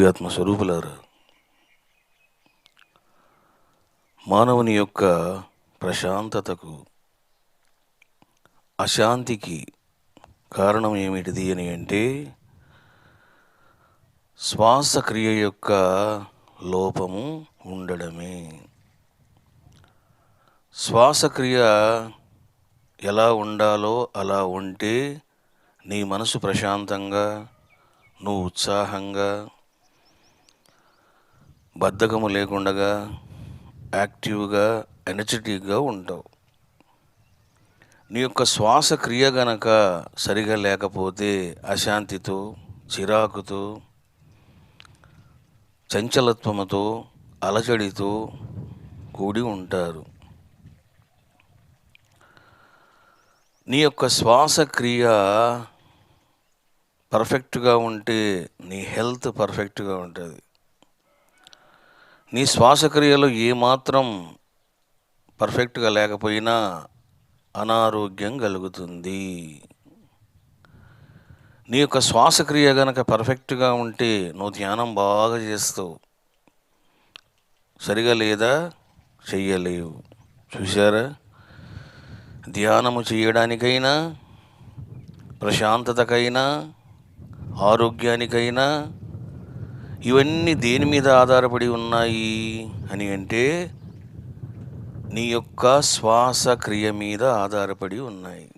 దివ్యాత్మ స్వరూపులారా, మానవుని యొక్క ప్రశాంతతకు అశాంతికి కారణం ఏమిటిది అని అంటే శ్వాసక్రియ యొక్క లోపము ఉండడమే. శ్వాసక్రియ ఎలా ఉండాలో అలా ఉంటే నీ మనసు ప్రశాంతంగా, నువ్వు ఉత్సాహంగా, బద్ధకము లేకుండా యాక్టివ్గా, ఎనర్జెటిక్గా ఉంటావు. నీ యొక్క శ్వాసక్రియ గనక సరిగా లేకపోతే అశాంతితో, చిరాకుతో, చంచలత్వముతో, అలజడితో కూడి ఉంటారు. నీ యొక్క శ్వాసక్రియ పర్ఫెక్ట్గా ఉంటే నీ హెల్త్ పర్ఫెక్ట్గా ఉంటుంది. నీ శ్వాసక్రియలో ఏమాత్రం పర్ఫెక్ట్గా లేకపోయినా అనారోగ్యం కలుగుతుంది. నీ యొక్క శ్వాసక్రియ గనక పర్ఫెక్ట్గా ఉంటే నువ్వు ధ్యానం బాగా చేస్తావు. సరిగా లేదా చెయ్యలేవు. చూసారా, ధ్యానము చేయడానికైనా, ప్రశాంతతకైనా, ఆరోగ్యానికైనా ఇవన్నీ దేని మీద ఆధారపడి ఉన్నాయి అని అంటే నీ యొక్క శ్వాసక్రియ మీద ఆధారపడి ఉన్నాయి.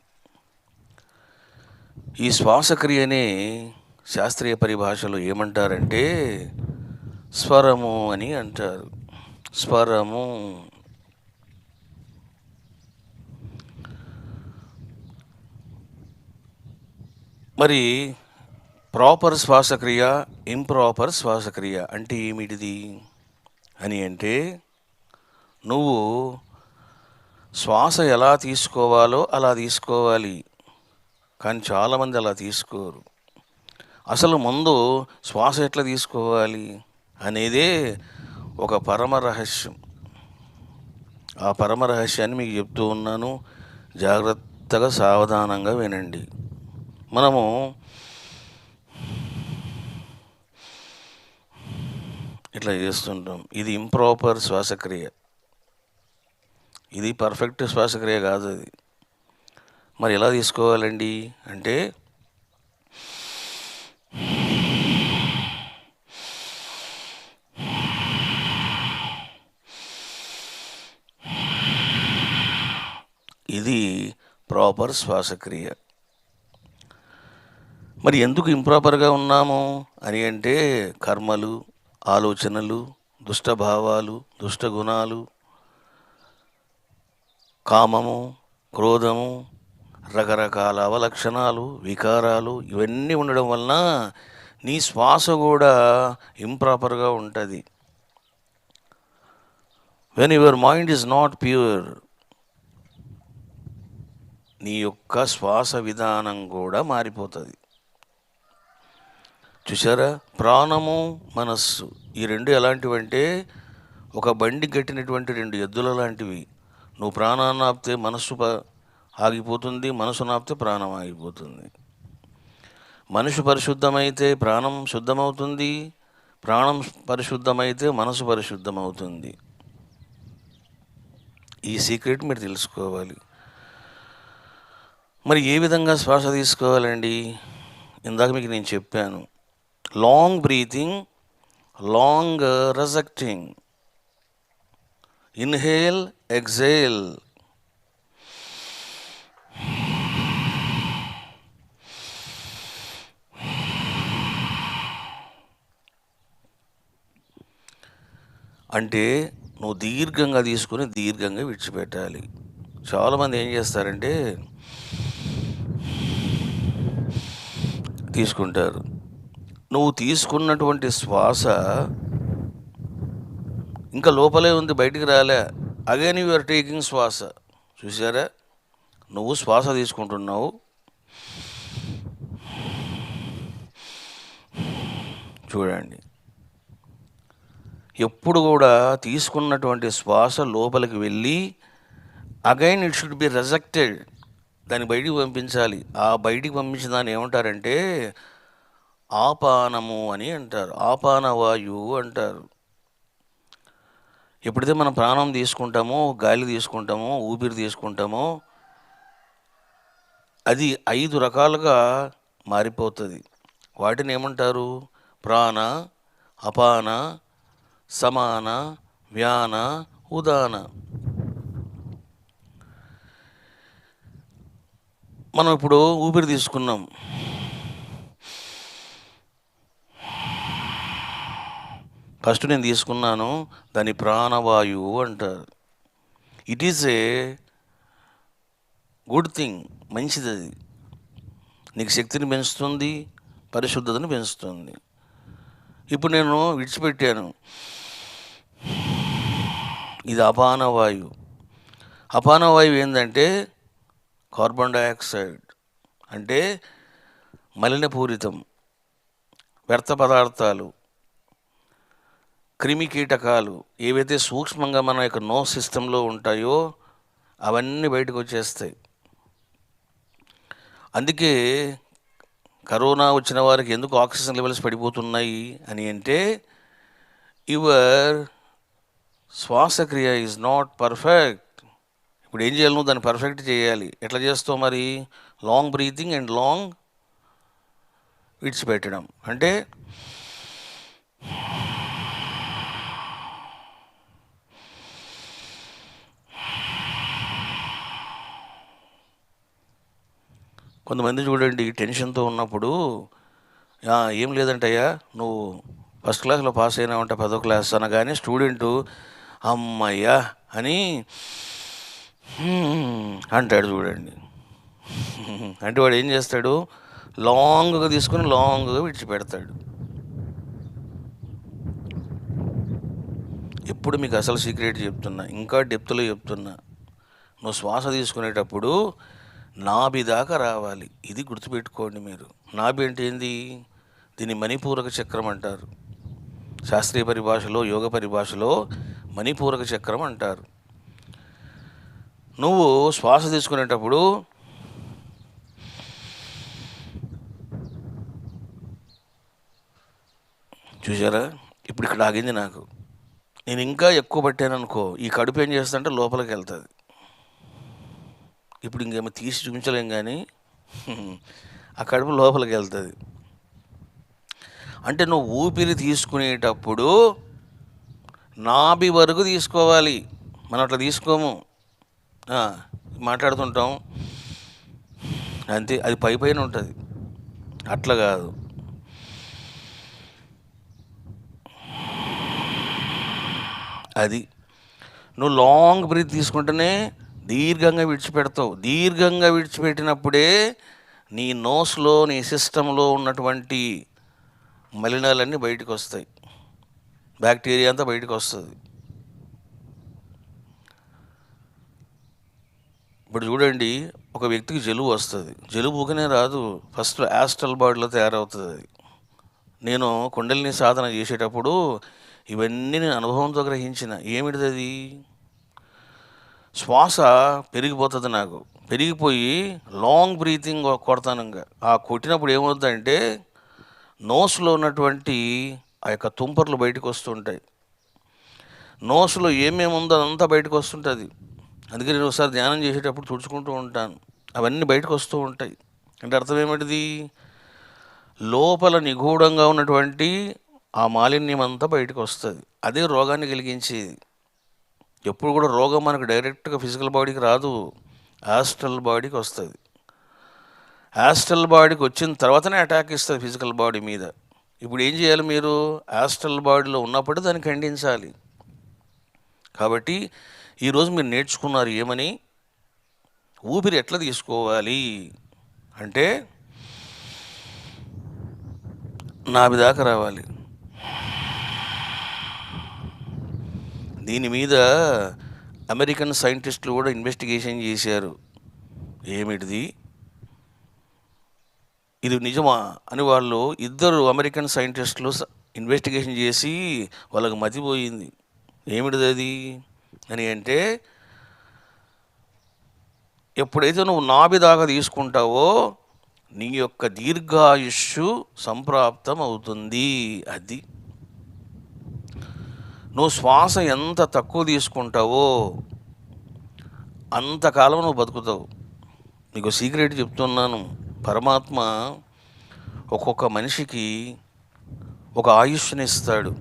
ఈ శ్వాసక్రియనే శాస్త్రీయ పరిభాషలో ఏమంటారంటే స్వరము అని అంటారు. స్వరము. మరి ప్రాపర్ శ్వాసక్రియ, ఇంప్రాపర్ శ్వాసక్రియ అంటే ఏమిటిది అని అంటే నువ్వు శ్వాస ఎలా తీసుకోవాలో అలా తీసుకోవాలి, కానీ చాలామంది అలా తీసుకోరు. అసలు ముందు శ్వాస ఎట్లా తీసుకోవాలి అనేదే ఒక పరమ రహస్యం. ఆ పరమ రహస్యాన్ని మీకు చెప్తూ ఉన్నాను. జాగ్రత్తగా సావధానంగా వినండి. మనము ఇట్లా చేస్తుంటాం. ఇది ఇంప్రాపర్ శ్వాసక్రియ, ఇది పర్ఫెక్ట్ శ్వాసక్రియ కాదు. అది మరి ఎలా తీసుకోవాలండి అంటే ఇది ప్రాపర్ శ్వాసక్రియ. మరి ఎందుకు ఇంప్రాపర్గా ఉన్నాము అని అంటే కర్మలు, ఆలోచనలు, దుష్టభావాలు, దుష్టగుణాలు, కామము, క్రోధము, రకరకాల అవలక్షణాలు, వికారాలు ఇవన్నీ ఉండడం వలన నీ శ్వాస కూడా ఇంప్రాపర్గా ఉంటుంది. When your mind is not pure, నీ యొక్క శ్వాస విధానం కూడా మారిపోతుంది. చూసారా, ప్రాణము, మనస్సు ఈ రెండు ఎలాంటివంటే ఒక బండి కట్టినటువంటి రెండు ఎద్దుల లాంటివి. నువ్వు ప్రాణాన్ని ఆపితే మనస్సు ఆగిపోతుంది, మనసు ఆపితే ప్రాణం ఆగిపోతుంది. మనిషి పరిశుద్ధమైతే ప్రాణం శుద్ధమవుతుంది, ప్రాణం పరిశుద్ధమైతే మనసు పరిశుద్ధమవుతుంది. ఈ సీక్రెట్ మీరు తెలుసుకోవాలి. మరి ఏ విధంగా శ్వాస తీసుకోవాలండి? ఇందాక మీకు నేను చెప్పాను, long breathing, long rejecting, inhale, exhale. అంటే నువ్వు దీర్ఘంగా తీసుకుని దీర్ఘంగా విడిచిపెట్టాలి. చాలామంది ఏం చేస్తారంటే తీసుకుంటారు. నువ్వు తీసుకున్నటువంటి శ్వాస ఇంకా లోపలే ఉంది, బయటికి రాలే. అగైన్ యు ఆర్ టేకింగ్ శ్వాస. చూసారా, నువ్వు శ్వాస తీసుకుంటున్నావు, చూడండి. ఎప్పుడు కూడా తీసుకున్నటువంటి శ్వాస లోపలికి వెళ్ళి again it should be rejected, దాన్ని బయటికి పంపించాలి. ఆ బయటికి పంపించిన దాన్ని ఏమంటారంటే ఆపానము అని అంటారు, ఆపాన వాయువు అంటారు. ఎప్పుడైతే మనం ప్రాణం తీసుకుంటామో, గాలి తీసుకుంటామో, ఊపిరి తీసుకుంటామో, అది 5 రకాలుగా మారిపోతుంది. వాటిని ఏమంటారు? ప్రాణ, అపాన, సమాన, వ్యాన, ఉదాన. మనం ఇప్పుడు ఊపిరి తీసుకున్నాం. ఫస్ట్ నేను తీసుకున్నాను, దాన్ని ప్రాణవాయువు అంటారు. It is a good thing, మంచిది. అది నీకు శక్తిని పెంచుతుంది, పరిశుద్ధతను పెంచుతుంది. ఇప్పుడు నేను విడిచిపెట్టాను, ఇది అపానవాయువు. అపానవాయువు ఏంటంటే కార్బన్ డయాక్సైడ్, అంటే మలినపూరితం, వ్యర్థ పదార్థాలు, క్రిమి కీటకాలు ఏవైతే సూక్ష్మంగా మన యొక్క నోస్ సిస్టంలో ఉంటాయో అవన్నీ బయటకు వచ్చేస్తాయి. అందుకే కరోనా వచ్చిన వారికి ఎందుకు ఆక్సిజన్ లెవెల్స్ పడిపోతున్నాయి అని అంటే, యువర్ శ్వాసక్రియ ఈజ్ నాట్ పర్ఫెక్ట్. ఇప్పుడు ఏం చేయాలి? నువ్వు దాన్ని పర్ఫెక్ట్ చేయాలి. ఎట్లా చేస్తావు మరి? లాంగ్ బ్రీతింగ్ అండ్ లాంగ్ విడిచిపెట్టడం. అంటే కొంతమంది చూడండి, టెన్షన్తో ఉన్నప్పుడు ఏం లేదంటయ్యా, నువ్వు ఫస్ట్ క్లాస్లో పాస్ అయినావంట 10వ క్లాస్ అనగానే స్టూడెంటు అమ్మయ్యా అని అంటాడు చూడండి. అంటే వాడు ఏం చేస్తాడు? లాంగ్గా తీసుకుని లాంగ్గా విడిచిపెడతాడు. ఎప్పుడు మీకు అసలు సీక్రెట్ చెప్తున్నా, ఇంకా డెప్త్లో చెప్తున్నా, నువ్వు శ్వాస తీసుకునేటప్పుడు నాభి దాకా రావాలి. ఇది గుర్తుపెట్టుకోండి మీరు. నాభి అంటే ఏంది? దీన్ని మణిపూరక చక్రం అంటారు. శాస్త్రీయ పరిభాషలో, యోగ పరిభాషలో మణిపూరక చక్రం అంటారు. నువ్వు శ్వాస తీసుకునేటప్పుడు చూసారా, ఇప్పుడు ఇక్కడ ఆగింది నాకు. నేను ఇంకా ఎక్కువ పట్టాను అనుకో, ఈ కడుపు ఏం చేస్తుందంటే లోపలికి వెళ్తుంది. ఇప్పుడు ఇంకేమో తీసి చూపించలేం, కానీ ఆ కడుపు లోపలికి వెళ్తుంది. అంటే నువ్వు ఊపిరి తీసుకునేటప్పుడు నాభి వరకు తీసుకోవాలి. మనం అట్లా తీసుకోము, మాట్లాడుతుంటాం అంతే, అది పై పైన ఉంటుంది. అట్లా కాదు. అది నువ్వు లాంగ్ బ్రీత్ తీసుకుంటేనే దీర్ఘంగా విడిచిపెడతావు. దీర్ఘంగా విడిచిపెట్టినప్పుడే నీ నోస్లో, నీ సిస్టంలో ఉన్నటువంటి మలినాలన్నీ బయటకు వస్తాయి, బ్యాక్టీరియా అంతా బయటకు వస్తుంది. ఇప్పుడు చూడండి, ఒక వ్యక్తికి జలుబు వస్తుంది. జలుబు ఊకనే రాదు, ఫస్ట్ యాస్ట్రల్ బాడీలో తయారవుతుంది అది. నేను కుండలిని సాధన చేసేటప్పుడు ఇవన్నీ నేను అనుభవంతో గ్రహించిన. ఏమిటిది? అది శ్వాస పెరిగిపోతుంది నాకు. పెరిగిపోయి లాంగ్ బ్రీతింగ్ కొడతాను. ఇంకా ఆ కొట్టినప్పుడు ఏమవుతుందంటే నోస్లో ఉన్నటువంటి ఆ యొక్క తుంపర్లు బయటకు వస్తుంటాయి. నోస్లో ఏమేమి ఉందో అదంతా బయటకు వస్తుంటుంది. అందుకే నేను ఒకసారి ధ్యానం చేసేటప్పుడు తుడుచుకుంటూ ఉంటాను, అవన్నీ బయటకు వస్తూ ఉంటాయి. అంటే అర్థం ఏమిటిది? లోపల నిగూఢంగా ఉన్నటువంటి ఆ మాలిన్యం అంతా బయటకు వస్తుంది. అదే రోగాన్ని కలిగించేది. ఎప్పుడు కూడా రోగం మనకు డైరెక్ట్గా ఫిజికల్ బాడీకి రాదు, యాస్ట్రల్ బాడీకి వస్తుంది. యాస్ట్రల్ బాడీకి వచ్చిన తర్వాతనే అటాక్ ఇస్తుంది ఫిజికల్ బాడీ మీద. ఇప్పుడు ఏం చేయాలి? మీరు యాస్ట్రల్ బాడీలో ఉన్నప్పుడు దాన్ని ఖండించాలి. కాబట్టి ఈరోజు మీరు నేర్చుకున్నారు ఏమని? ఊపిరి ఎట్లా తీసుకోవాలి అంటే నాభి దాకా రావాలి. దీని మీద అమెరికన్ సైంటిస్టులు కూడా ఇన్వెస్టిగేషన్ చేశారు. ఏమిటిది, ఇది నిజమా అని వాళ్ళు ఇద్దరు అమెరికన్ సైంటిస్టులు ఇన్వెస్టిగేషన్ చేసి వాళ్ళకి మతిపోయింది. ఏమిటిది అది అని అంటే, ఎప్పుడైతే నువ్వు నాభి దాకా తీసుకుంటావో నీ యొక్క దీర్ఘాయుష్షు సంప్రాప్తం అవుతుంది. అది నువ్వు శ్వాస ఎంత తక్కువ తీసుకుంటావో అంతకాలం నువ్వు బతుకుతావు. నీకు సీక్రెట్ చెప్తున్నాను. పరమాత్మ ఒక్కొక్క మనిషికి ఒక ఆయుష్ని ఇస్తాడు.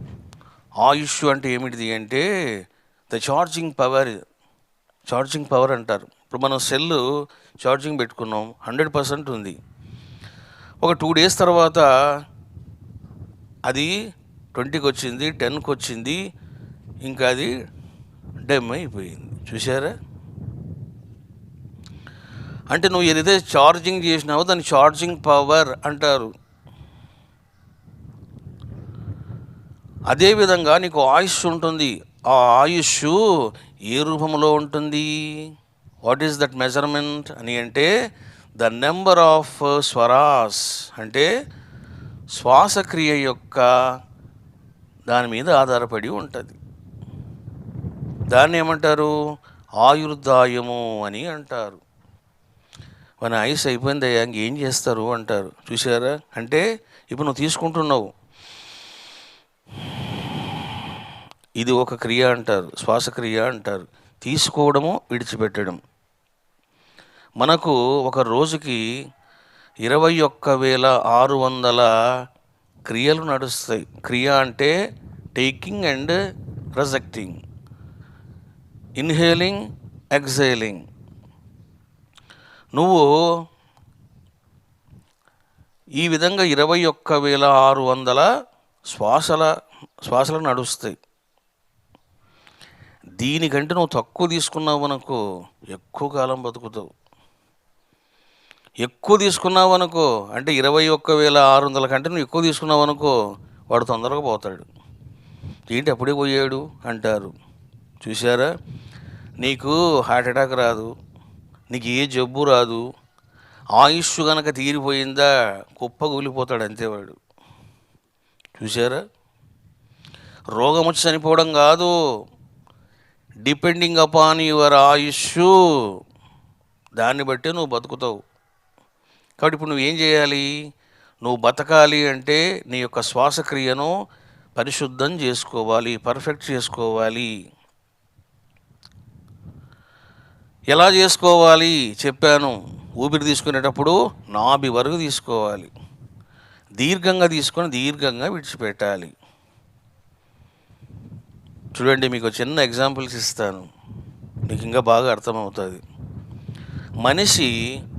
ఆయుష్ అంటే ఏమిటిది అంటే ద ఛార్జింగ్ పవర్ అంటారు. ఇప్పుడు మనం సెల్ ఛార్జింగ్ పెట్టుకున్నాం, 100% ఉంది. ఒక 2 days తర్వాత అది 20కి వచ్చింది, 10కి వచ్చింది, ఇంకా అది డెమ్ అయిపోయింది. చూసారా? అంటే నువ్వు ఏదైతే ఛార్జింగ్ చేసినావో దాన్ని ఛార్జింగ్ పవర్ అంటారు. అదేవిధంగా నీకు ఆయుష్ ఉంటుంది. ఆ ఆయుష్ ఏ రూపంలో ఉంటుంది? వాట్ ఈస్ దట్ మెజర్మెంట్ అని అంటే ద నెంబర్ ఆఫ్ స్వరాస్, అంటే శ్వాసక్రియ యొక్క దాని మీద ఆధారపడి ఉంటుంది. దాన్ని ఏమంటారు? ఆయుర్దాయము అని అంటారు. మన ఆయుష్ అయిపోయింది అయ్యా, ఇంకేం చేస్తారు అంటారు. చూసారా? అంటే ఇప్పుడు నువ్వు తీసుకుంటున్నావు, ఇది ఒక క్రియ అంటారు, శ్వాసక్రియ అంటారు. తీసుకోవడము, విడిచిపెట్టడం. మనకు ఒక రోజుకి 21,600 క్రియలు నడుస్తాయి. క్రియ అంటే taking and rejecting, inhaling, exhaling. నువ్వు ఈ విధంగా 21,600 శ్వాసలు నడుస్తాయి. దీనికంటే నువ్వు తక్కువ తీసుకున్నావు అనుకో ఎక్కువ కాలం బతుకుతావు. ఎక్కువ తీసుకున్నావు అనుకో అంటే 21,600 కంటే నువ్వు ఎక్కువ తీసుకున్నావు అనుకో వాడు తొందరగా పోతాడు. ఏంటి అప్పుడే పోయాడు అంటారు. చూసారా? నీకు హార్ట్ అటాక్ రాదు, నీకు ఏ జబ్బు రాదు, ఆయుష్ కనుక తీరిపోయిందా కుప్పగూలిపోతాడు అంతే వాడు. చూసారా? రోగం వచ్చి చనిపోవడం కాదు, డిపెండింగ్ అపాన్ యువర్ ఆయుష్, దాన్ని బట్టే నువ్వు బతుకుతావు. కాబట్టి ఇప్పుడు నువ్వేం చేయాలి? నువ్వు బతకాలి అంటే నీ యొక్క శ్వాసక్రియను పరిశుద్ధం చేసుకోవాలి, పర్ఫెక్ట్ చేసుకోవాలి. ఎలా చేసుకోవాలి చెప్పాను. ఊపిరి తీసుకునేటప్పుడు నాభి వరకు తీసుకోవాలి, దీర్ఘంగా తీసుకొని దీర్ఘంగా విడిచిపెట్టాలి. చూడండి, మీకు చిన్న ఎగ్జాంపుల్స్ ఇస్తాను, మీకు ఇంకా బాగా అర్థమవుతుంది. మనిషి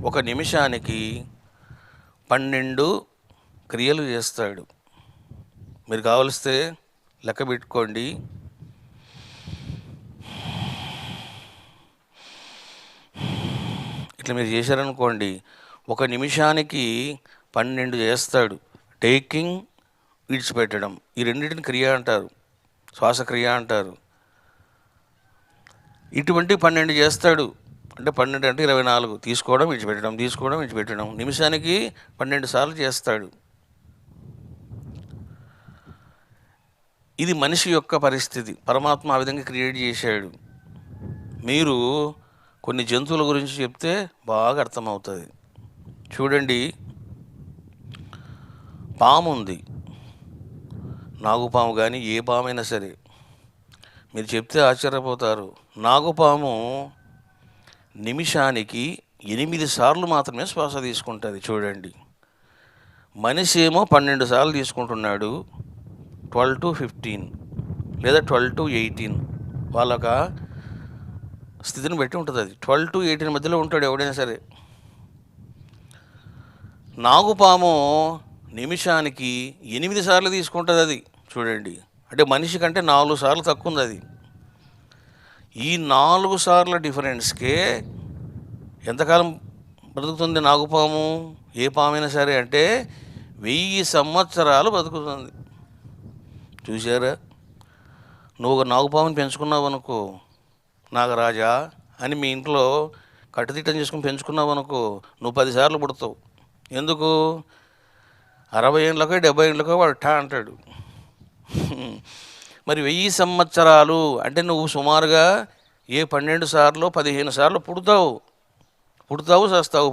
ఒక నిమిషానికి 12 క్రియలు చేస్తాడు. మీరు కావలిస్తే లెక్క పెట్టుకోండి. ఇట్లా మీరు చేశారనుకోండి, ఒక నిమిషానికి 12 చేస్తాడు. టేకింగ్, విడిచిపెట్టడం, ఈ రెండింటిని క్రియ అంటారు, శ్వాసక్రియ అంటారు. ఇటువంటి 12 చేస్తాడు. అంటే 12 అంటే 24. తీసుకోవడం, విడిచిపెట్టడం, తీసుకోవడం, విడిచిపెట్టడం. నిమిషానికి 12 సార్లు చేస్తాడు. ఇది మనిషి యొక్క పరిస్థితి. పరమాత్మ ఆ విధంగా క్రియేట్ చేశాడు. మీరు కొన్ని జంతువుల గురించి చెప్తే బాగా అర్థమవుతుంది. చూడండి, పాము ఉంది, నాగుపాము కానీ ఏ పాము అయినా సరే, మీరు చెప్తే ఆశ్చర్యపోతారు. నాగుపాము నిమిషానికి 8 సార్లు మాత్రమే శ్వాస తీసుకుంటుంది. చూడండి, మనిషి ఏమో 12 సార్లు తీసుకుంటున్నాడు. 12 to 15 లేదా 12 to 18 వాళ్ళక స్థితిని బట్టి ఉంటుంది. అది 12 to 18 మధ్యలో ఉంటాడు ఎవడైనా సరే. నాగుపాము నిమిషానికి 8 సార్లు తీసుకుంటుంది. అది చూడండి, అంటే మనిషి కంటే 4 సార్లు తక్కువ ఉంది అది. ఈ 4 సార్ల డిఫరెన్స్కే ఎంతకాలం బ్రతుకుతుంది నాగుపాము? ఏ పామైనా సరే అంటే 1000 సంవత్సరాలు బతుకుతుంది. చూసారా? నువ్వు ఒక నాగుపాముని పెంచుకున్నావు అనుకో, నాగరాజా అని మీ ఇంట్లో కట్టుదిట్టం చేసుకుని పెంచుకున్నావు అనుకో, నువ్వు 10 సార్లు పుడతావు. ఎందుకు? 60 ఏళ్ళకో 70 ఏళ్ళకో వాడు టా అంటాడు. మరి 1000 సంవత్సరాలు అంటే నువ్వు సుమారుగా ఏ 12 సార్లు 15 సార్లు పుడతావు, చస్తావు.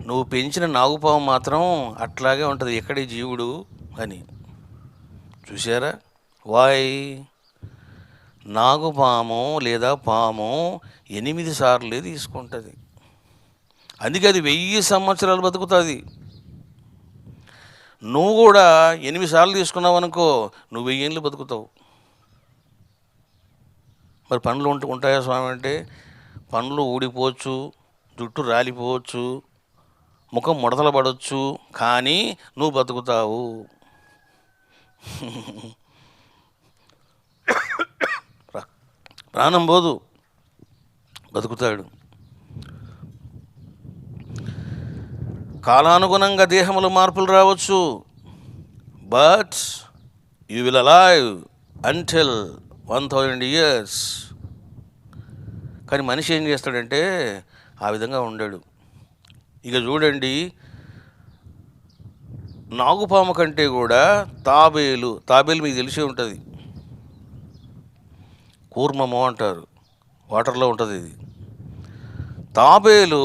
నువ్వు పెంచిన నాగుపాము మాత్రం అట్లాగే ఉంటుంది, ఎక్కడి జీవుడు అని. చూసారా? వాయ్, నాగుపాము లేదా పాము 8 సార్లే తీసుకుంటుంది. అందుకే అది 1000 సంవత్సరాలు బతుకుతుంది. నువ్వు కూడా 8 సార్లు తీసుకున్నావు అనుకో, నువ్వు 1000 ఏళ్ళు బతుకుతావు. మరి పండ్లు ఉంటాయా స్వామి అంటే, పండ్లు ఊడిపోవచ్చు, జుట్టు రాలిపోవచ్చు, ముఖం ముడతలు పడవచ్చు, కానీ నువ్వు బతుకుతావు. ప్రాణం పోదు, బతుకుతాడు. కాలానుగుణంగా దేహములు మార్పులు రావచ్చు, but you will alive until 1000 years. కానీ మనిషి ఏం చేస్తాడంటే ఆ విధంగా ఉండడు. ఇక చూడండి, నాగుపాము కంటే కూడా తాబేలు మీకు తెలిసే ఉంటుంది, కూర్మము అంటారు, వాటర్లో ఉంటుంది ఇది. తాబేలు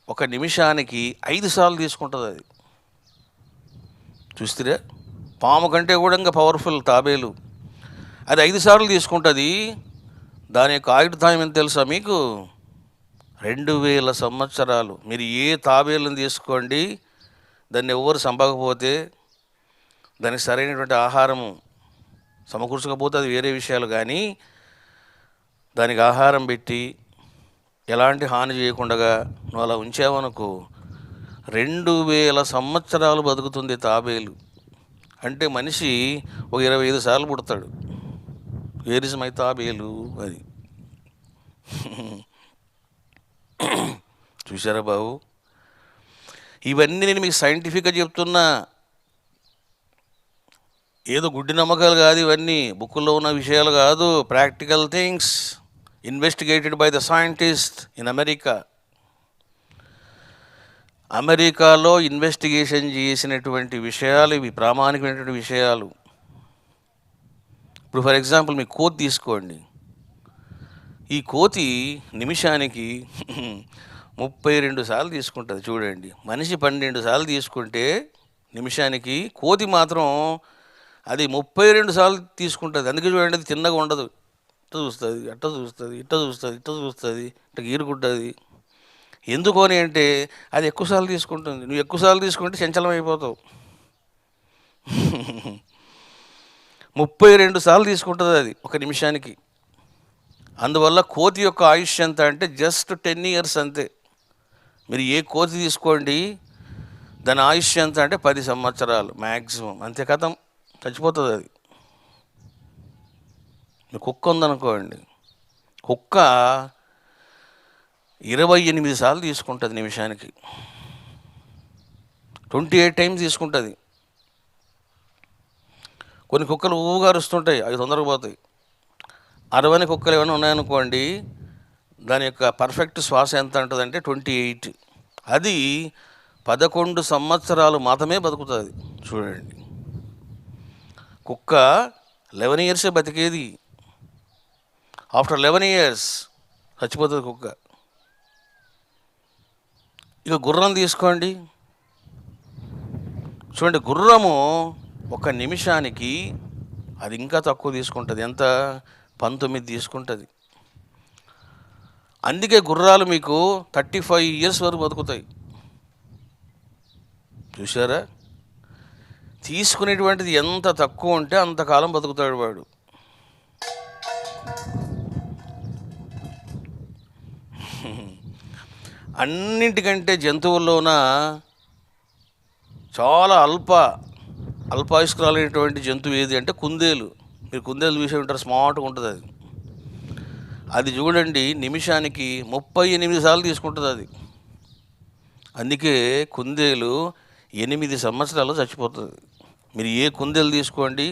1 నిమిషానికి 5 సార్లు తీసుకుంటుంది. అది చూస్తే పాము కంటే కూడా ఇంకా పవర్ఫుల్ తాబేలు. అది 5 సార్లు తీసుకుంటుంది. దాని యొక్క ఆయుర్దాయం ఎంత తెలుసా మీకు? 2000 సంవత్సరాలు. మీరు ఏ తాబేలుని తీసుకోండి, దాన్ని ఎవ్వరు చంపకపోతే, దానికి సరైనటువంటి ఆహారము సమకూర్చకపోతే అది వేరే విషయాలు, కానీ దానికి ఆహారం పెట్టి ఎలాంటి హాని చేయకుండా నువ్వు అలా ఉంచావనుకో, 2000 సంవత్సరాలు బతుకుతుంది తాబేలు. అంటే మనిషి ఒక 25 సార్లు పుడతాడు. వేర్ ఇస్ మై తాబేలు అది. చూసారా బాబు? ఇవన్నీ నేను మీకు సైంటిఫిక్గా చెప్తున్నా, ఏదో గుడ్డి నమ్మకాలు కాదు ఇవన్నీ, బుక్కుల్లో ఉన్న విషయాలు కాదు, practical things investigated by the scientist in America. అమెరికాలో ఇన్వెస్టిగేషన్ చేసినటువంటి విషయాలు ఇవి, ప్రామాణికమైనటువంటి విషయాలు. ఇప్పుడు ఫర్ ఎగ్జాంపుల్ మీ కోతి తీసుకోండి. ఈ కోతి నిమిషానికి 32 సార్లు తీసుకుంటుంది. చూడండి, మనిషి 12 సార్లు తీసుకుంటే నిమిషానికి, కోతి మాత్రం అది 32 సార్లు తీసుకుంటుంది. అందుకే చూడండి, అది తిన్నగా ఉండదు, ఇట్ట చూస్తుంది, అట్ట చూస్తుంది, ఇట్ట చూస్తుంది, ఇట్ట చూస్తుంది, ఇట్ట గీరుకుంటుంది. ఎందుకు అని అంటే అది ఎక్కువసార్లు తీసుకుంటుంది. నువ్వు ఎక్కువసార్లు తీసుకుంటే చంచలం అయిపోతావు. 32 సార్లు తీసుకుంటుంది అది 1 నిమిషానికి. అందువల్ల కోతి యొక్క ఆయుష్ ఎంత అంటే జస్ట్ 10 years అంతే. మీరు ఏ కోతి తీసుకోండి, దాని ఆయుష్ ఎంత అంటే 10 సంవత్సరాలు మ్యాక్సిమం, అంతే, కథం, చచ్చిపోతుంది అది. మీ కుక్క ఉందనుకోండి, కుక్క 28 సార్లు తీసుకుంటుంది నిమిషానికి, 28 times తీసుకుంటుంది. కొన్ని కుక్కలు ఊగా అరుస్తుంటాయి, అవి తొందరగా పోతాయి. 60 కుక్కలు ఏమైనా ఉన్నాయనుకోండి, దాని యొక్క పర్ఫెక్ట్ శ్వాస ఎంత ఉంటుందంటే 28. అది 11 సంవత్సరాలు మాత్రమే బతుకుతుంది. చూడండి, కుక్క 11 years బతికేది. ఆఫ్టర్ 11 years చచ్చిపోతుంది కుక్క. ఇక గుర్రం తీసుకోండి. చూడండి, గుర్రము 1 నిమిషానికి అది ఇంకా తక్కువ తీసుకుంటుంది. ఎంత? 19 తీసుకుంటుంది. అందుకే గుర్రాలు మీకు 35 years వరకు బతుకుతాయి. చూసారా? తీసుకునేటువంటిది ఎంత తక్కువ ఉంటే అంతకాలం బతుకుతాడు వాడు. అన్నింటికంటే జంతువుల్లోన చాలా అల్పాయుష్కురాలైనటువంటి జంతువు ఏది అంటే కుందేలు. మీరు కుందేలు చూసే ఉంటారు, స్మార్ట్గా ఉంటుంది అది. అది చూడండి, నిమిషానికి 38 సార్లు తీసుకుంటుంది అది. అందుకే కుందేలు 8 సంవత్సరాలు చచ్చిపోతుంది. మీరు ఏ కుందేలు తీసుకోండి,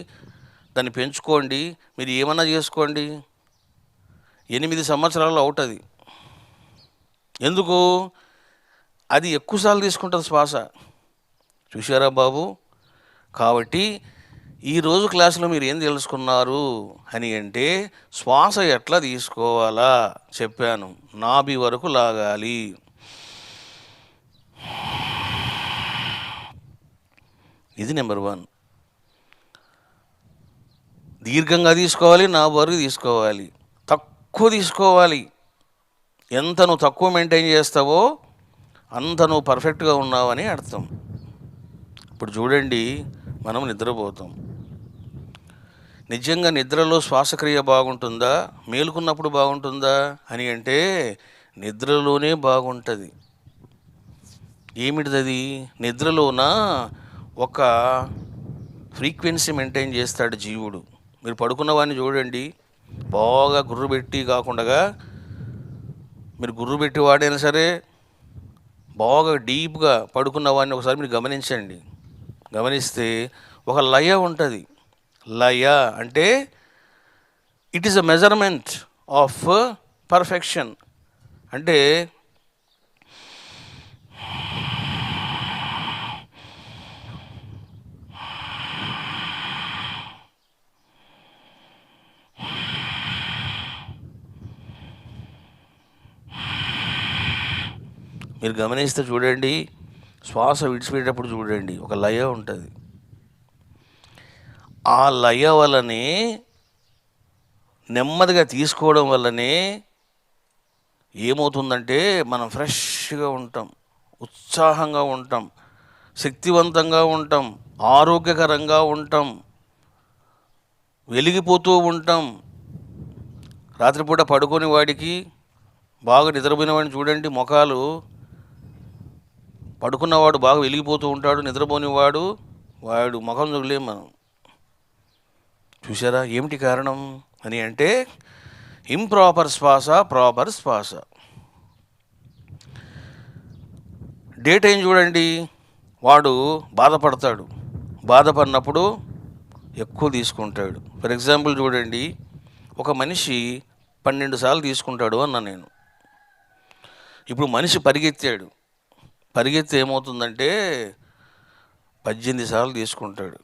దాన్ని పెంచుకోండి, మీరు ఏమన్నా చేసుకోండి, 8 సంవత్సరాలు అవుతుంది. ఎందుకు? అది ఎక్కువసార్లు తీసుకుంటుంది శ్వాస. చూశారా బాబు? కాబట్టి ఈరోజు క్లాసులో మీరు ఏం తెలుసుకున్నారు అని అంటే, శ్వాస ఎట్లా తీసుకోవాలా చెప్పాను. నాభి వరకు లాగాలి, ఇది నెంబర్ వన్. దీర్ఘంగా తీసుకోవాలి, నా వరకు తీసుకోవాలి, తక్కువ తీసుకోవాలి. ఎంత నువ్వు తక్కువ మెయింటైన్ చేస్తావో అంత నువ్వు పర్ఫెక్ట్గా ఉన్నావని అర్థం. ఇప్పుడు చూడండి, మనం నిద్రపోతాం. నిజంగా నిద్రలో శ్వాసక్రియ బాగుంటుందా, మేలుకున్నప్పుడు బాగుంటుందా అని అంటే నిద్రలోనే బాగుంటుంది. ఏమిటిది? నిద్రలోన ఒక ఫ్రీక్వెన్సీ మెయింటైన్ చేస్తాడు జీవుడు. మీరు పడుకున్న వాడిని చూడండి, బాగా గుర్రు పెట్టి కాకుండా, మీరు గుర్రు పెట్టి వాడైనా సరే బాగా డీప్గా పడుకున్న వాడిని ఒకసారి మీరు గమనించండి. గమనిస్తే ఒక లయ ఉంటుంది. లయ అంటే it is a measurement of perfection. అంటే మీరు గమనిస్తే చూడండి, శ్వాస విడిచిపెట్టేటప్పుడు చూడండి ఒక లయ ఉంటుంది. ఆ లయ వల్లనే, నెమ్మదిగా తీసుకోవడం వల్లనే ఏమవుతుందంటే మనం ఫ్రెష్గా ఉంటాం, ఉత్సాహంగా ఉంటాం, శక్తివంతంగా ఉంటాం, ఆరోగ్యకరంగా ఉంటాం, వెలిగిపోతూ ఉంటాం. రాత్రిపూట పడుకొని వాడికి, బాగా నిద్రపోయిన వాడిని చూడండి, ముఖాలు, పడుకున్నవాడు బాగా వెలిగిపోతూ ఉంటాడు, నిద్రపోనివాడు వాడు ముఖం చూడలేం మనం. చూసారా ఏమిటి కారణం అని అంటే ఇంప్రాపర్ శ్వాస, ప్రాపర్ శ్వాస. డే టైం చూడండి, వాడు బాధపడతాడు, బాధపడినప్పుడు ఎక్కువ తీసుకుంటాడు. ఫర్ ఎగ్జాంపుల్ చూడండి, ఒక మనిషి 12 సార్లు తీసుకుంటాడు అన్న నేను. ఇప్పుడు మనిషి పరిగెత్తాడు, పరిగెత్తి ఏమవుతుందంటే 18 సార్లు తీసుకుంటాడు.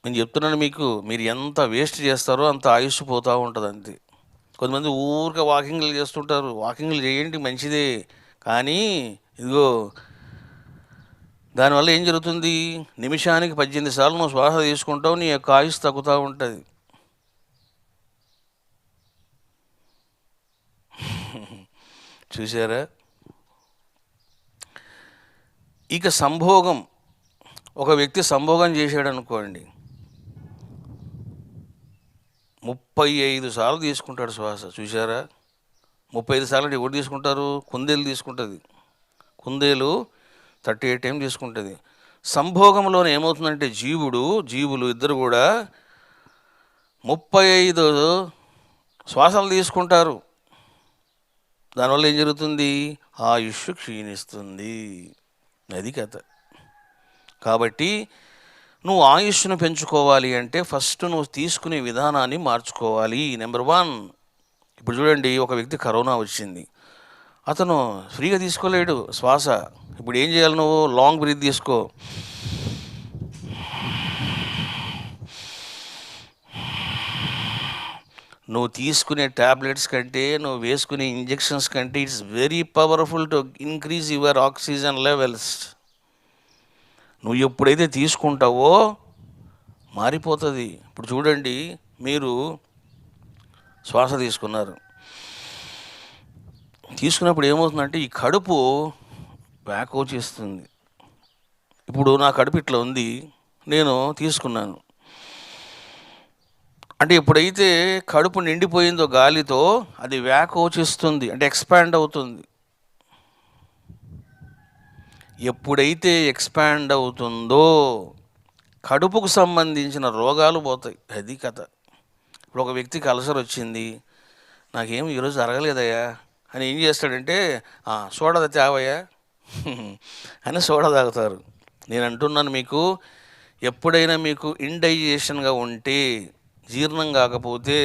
నేను చెప్తున్నాను మీకు, మీరు ఎంత వేస్ట్ చేస్తారో అంత ఆయుష్ పోతూ ఉంటుంది అంతే. కొంతమంది ఊరికే వాకింగ్లు చేస్తుంటారు. వాకింగ్లు చేయండి, మంచిదే, కానీ ఇదిగో దానివల్ల ఏం జరుగుతుంది? నిమిషానికి 18 సార్లు నువ్వు శ్వాస తీసుకుంటావు, నీ యొక్క ఆయుష్ తగ్గుతూ ఉంటుంది. చూసారా? ఇక సంభోగం, ఒక వ్యక్తి సంభోగం చేశాడు అనుకోండి, 35 సార్లు తీసుకుంటాడు శ్వాస. చూసారా? 35 సార్లు ఎవరు తీసుకుంటారు? కుందేలు తీసుకుంటుంది. కుందేలు 38 టైం తీసుకుంటుంది. సంభోగంలోనే ఏమవుతుందంటే జీవులు ఇద్దరు కూడా 35 శ్వాసలు తీసుకుంటారు. దానివల్ల ఏం జరుగుతుంది? ఆయుష్ క్షీణిస్తుంది. అది కథ. కాబట్టి నువ్వు ఆయుష్ను పెంచుకోవాలి అంటే ఫస్ట్ నువ్వు తీసుకునే విధానాన్ని మార్చుకోవాలి. నెంబర్ 1. ఇప్పుడు చూడండి, ఒక వ్యక్తి కరోనా వచ్చింది, అతను ఫ్రీగా తీసుకోలేడు శ్వాస. ఇప్పుడు ఏం చేయాలి? నువ్వు లాంగ్ బ్రీత్ తీసుకో. నువ్వు తీసుకునే ట్యాబ్లెట్స్ కంటే, నువ్వు వేసుకునే ఇంజెక్షన్స్ కంటే it's very powerful to increase your oxygen levels. నువ్వు ఎప్పుడైతే తీసుకుంటావో మారిపోతుంది. ఇప్పుడు చూడండి, మీరు శ్వాస తీసుకున్నప్పుడు ఏమవుతుందంటే ఈ కడుపు వ్యాకో చేస్తుంది. ఇప్పుడు నా కడుపు ఇట్లా ఉంది, నేను తీసుకున్నాను అంటే ఎప్పుడైతే కడుపు నిండిపోయిందో గాలితో అది వ్యాకోచిస్తుంది, అంటే ఎక్స్పాండ్ అవుతుంది. ఎప్పుడైతే ఎక్స్పాండ్ అవుతుందో కడుపుకు సంబంధించిన రోగాలు పోతాయి. అది కథ. ఇప్పుడు ఒక వ్యక్తికి అల్సర్ వచ్చింది, నాకేం ఈరోజు జరగలేదయ్యా అని ఏం చేస్తాడంటే, సోడా తేవయ్యా అని సోడా తాగుతారు. నేను అంటున్నాను మీకు, ఎప్పుడైనా మీకు ఇండైజేషన్గా ఉంటే, జీర్ణం కాకపోతే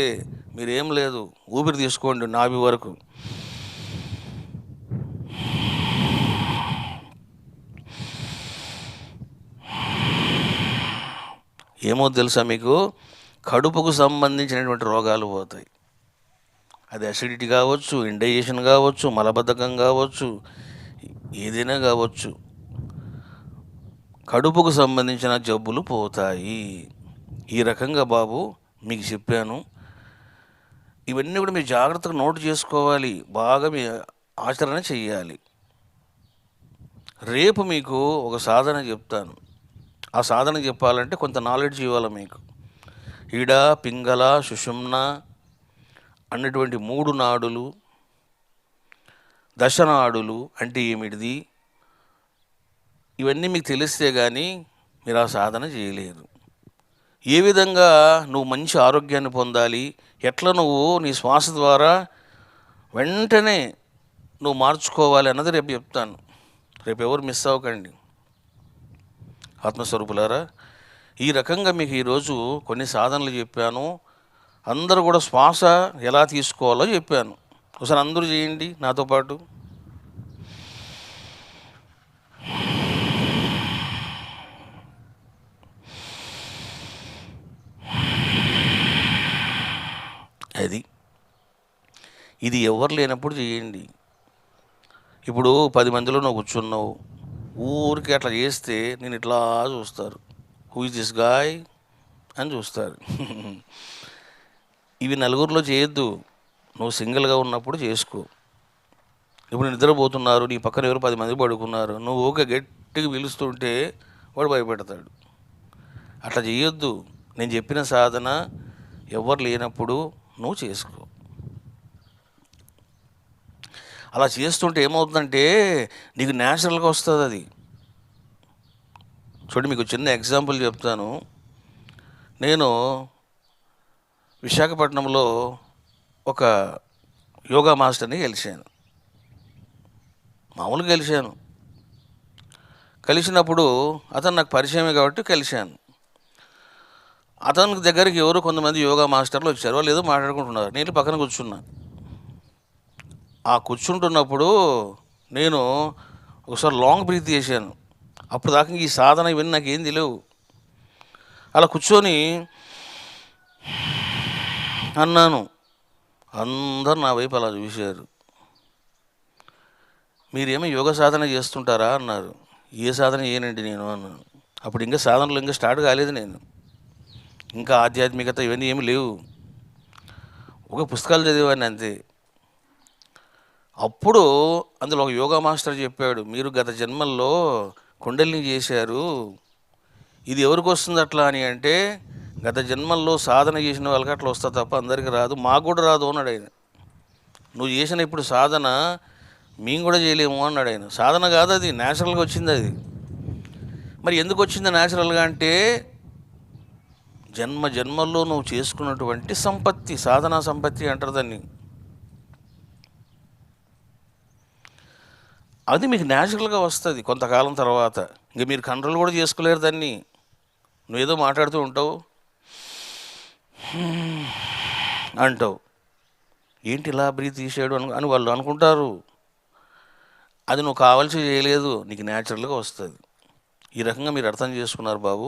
మీరేం లేదు, ఊపిరి తీసుకోండి నాభి వరకు. ఏమో తెలుసా మీకు, కడుపుకు సంబంధించినటువంటి రోగాలు పోతాయి. అది అసిడిటీ కావచ్చు, ఇండైజేషన్ కావచ్చు, మలబద్ధకం కావచ్చు, ఏదైనా కావచ్చు. కడుపుకు సంబంధించిన జబ్బులు పోతాయి. ఈ రకంగా బాబు మీకు చెప్పాను. ఇవన్నీ కూడా మీరు జాగ్రత్తగా నోట్ చేసుకోవాలి, బాగా మీ ఆచరణ చెయ్యాలి. రేపు మీకు ఒక సాధన చెప్తాను. ఆ సాధన చెప్పాలంటే కొంత నాలెడ్జ్ ఇవ్వాలి మీకు. ఈడ, పింగళ, సుషుమ్న అన్నటువంటి 3 నాడులు, దశనాడులు అంటే ఏమిటిది, ఇవన్నీ మీకు తెలిస్తే కానీ మీరు ఆ సాధన చేయలేరు. ఏ విధంగా నువ్వు మంచి ఆరోగ్యాన్ని పొందాలి, ఎట్లా నువ్వు నీ శ్వాస ద్వారా వెంటనే నువ్వు మార్చుకోవాలి అన్నది రేపు చెప్తాను. రేపు ఎవరు మిస్ అవ్వకండి ఆత్మస్వరూపులారా. ఈ రకంగా మీకు ఈరోజు కొన్ని సాధనలు చెప్పాను. అందరూ కూడా శ్వాస ఎలా తీసుకోవాలో చెప్పాను. ఒకసారి అందరూ చేయండి నాతో పాటు. ఇది ఎవరు లేనప్పుడు చేయండి. ఇప్పుడు 10 మందిలో నువ్వు కూర్చున్నావు, ఊరికి అట్లా చేస్తే నేను ఇట్లా చూస్తారు, హూ ఇస్ దిస్ గాయ్ అని చూస్తారు. ఇవి నలుగురిలో చేయొద్దు, నువ్వు సింగిల్గా ఉన్నప్పుడు చేసుకో. ఇప్పుడు నిద్రపోతున్నారు, నీ పక్కన ఎవరు 10 మంది పడుకున్నారు, నువ్వు ఓకే గట్టిగా పిలుస్తుంటే వాడు భయపెడతాడు. అట్లా చేయొద్దు. నేను చెప్పిన సాధన ఎవరు లేనప్పుడు నువ్వు చేసుకో. అలా చేస్తుంటే ఏమవుతుందంటే నీకు న్యాచురల్గా వస్తుంది అది. చూడండి, మీకు చిన్న ఎగ్జాంపుల్ చెప్తాను. నేను విశాఖపట్నంలో ఒక యోగా మాస్టర్ని కలిశాను. మామూలుగా కలిశాను. కలిసినప్పుడు అతను నాకు పరిచయమే కాబట్టి కలిశాను. అతనికి దగ్గరికి ఎవరు కొంతమంది యోగా మాస్టర్లు వచ్చారు. వాళ్ళు ఏదో మాట్లాడుకుంటున్నారు. నేను పక్కన కూర్చున్నా. ఆ కూర్చుంటున్నప్పుడు నేను ఒకసారి లాంగ్ బ్రీత్ చేశాను. అప్పుడు దాకా ఈ సాధన ఇవన్నీ నాకు ఏం తెలియవు. అలా కూర్చొని అన్నాను. అందరు నా వైపు అలా చూశారు. మీరేమో యోగా సాధన చేస్తుంటారా అన్నారు. ఏ సాధన చేయనండి నేను అన్నాను. అప్పుడు ఇంకా సాధనలు ఇంకా స్టార్ట్ కాలేదు. నేను ఇంకా ఆధ్యాత్మికత ఇవన్నీ ఏమి లేవు, ఒక పుస్తకాలు చదివాను అంతే. అప్పుడు అందులో ఒక యోగా మాస్టర్ చెప్పాడు, మీరు గత జన్మల్లో కుండలిని చేశారు, ఇది ఎవరికి వస్తుంది అట్లా అని. అంటే గత జన్మల్లో సాధన చేసిన వాళ్ళకి అట్లా వస్తా తప్ప అందరికీ రాదు, మాకు కూడా రాదు అన్నాడు ఆయన. నువ్వు చేసిన ఇప్పుడు సాధన మేము కూడా చేయలేము అన్నాడు ఆయన. సాధన కాదు అది, న్యాచురల్గా వచ్చింది అది. మరి ఎందుకు వచ్చింది న్యాచురల్గా అంటే జన్మ జన్మల్లో నువ్వు చేసుకున్నటువంటి సంపత్తి, సాధనా సంపత్తి అంటారు దాన్ని. అది మీకు న్యాచురల్గా వస్తుంది కొంతకాలం తర్వాత. ఇంక మీరు కంట్రోల్ కూడా చేసుకోలేరు దాన్ని. నువ్వేదో మాట్లాడుతూ ఉంటావు, అంటావు, ఏంటి ఇలా బ్రీత్ తీసాడు అని వాళ్ళు అనుకుంటారు. అది నువ్వు కావాల్సి చేయలేదు, నీకు న్యాచురల్గా వస్తుంది. ఈ రకంగా మీరు అర్థం చేసుకున్నారు బాబు.